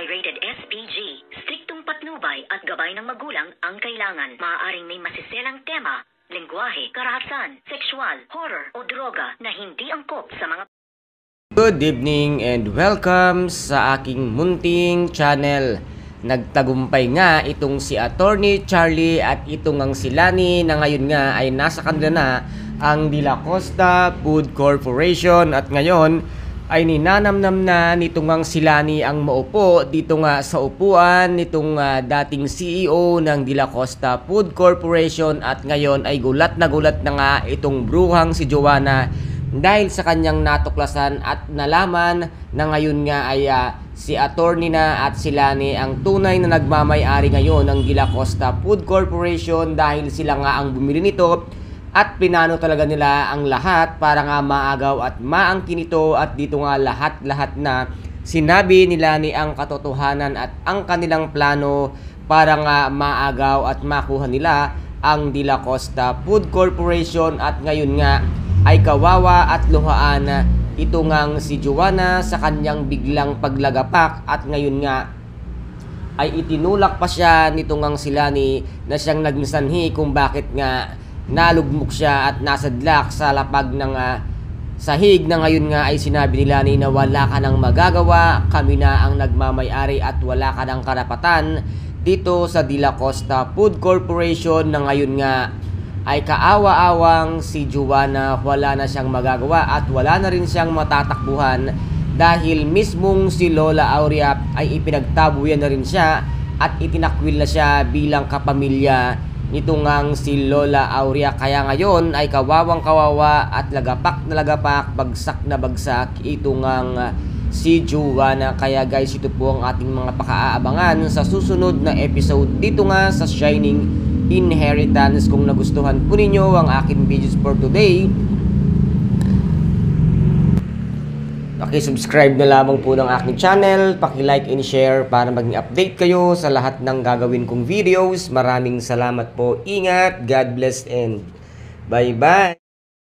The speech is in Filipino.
by rated SPG. Striktong patnubay at gabay ng magulang ang kailangan. Maaaring may masiselang tema, lengguwahe, karahasan, sexual, horror o droga na hindi angkop sa mga... Good evening and welcome sa aking munting channel. Nagtagumpay nga itong si Attorney Charlie at itong ang si Lani na ngayon nga ay nasa kanila na ang De La Costa Food Corporation at ngayon ay ninanamnam na nitong ang si Lani ang maupo dito nga sa upuan nitong dating CEO ng De La Costa Food Corporation at ngayon ay gulat na nga itong bruhang si Joanna dahil sa kanyang natuklasan at nalaman na ngayon nga ay si attorney na at si Lani ang tunay na nagmamay-ari ngayon ng De La Costa Food Corporation dahil sila nga ang bumili nito at pinano talaga nila ang lahat para nga maagaw at maangkin ito at dito nga lahat na sinabi ni Lani ang katotohanan at ang kanilang plano para nga maagaw at makuha nila ang De La Costa Food Corporation at ngayon nga ay kawawa at luhaan ito ngang si Joanna sa kanyang biglang paglagapak at ngayon nga ay itinulak pa siya nito ngang si Lani na siyang nagsanhi kung bakit nga nalugmok siya at nasadlak sa lapag ng sahig na ngayon nga ay sinabi ni Lani na wala ka nang magagawa, kami na ang nagmamay-ari at wala ka nang karapatan dito sa De La Costa Food Corporation na ngayon nga ay kaawa-awang si Joanna wala na siyang magagawa at wala na rin siyang matatakbuhan dahil mismong si Lola Aurea ay ipinagtabuyan na rin siya at itinakwil na siya bilang kapamilya nito ngang si Lola Aurea. Kaya ngayon ay kawawang kawawa at lagapak na lagapak, bagsak na bagsak ito ngang si Joanna. Kaya guys, ito po ang ating mga pakaabangan sa susunod na episode dito nga sa Shining Inheritance. Kung nagustuhan po ninyo ang aking videos for today, paki-subscribe na lamang po ng aking channel, paki-like and share para maging update kayo sa lahat ng gagawin kong videos. Maraming salamat po. Ingat, God bless and bye-bye.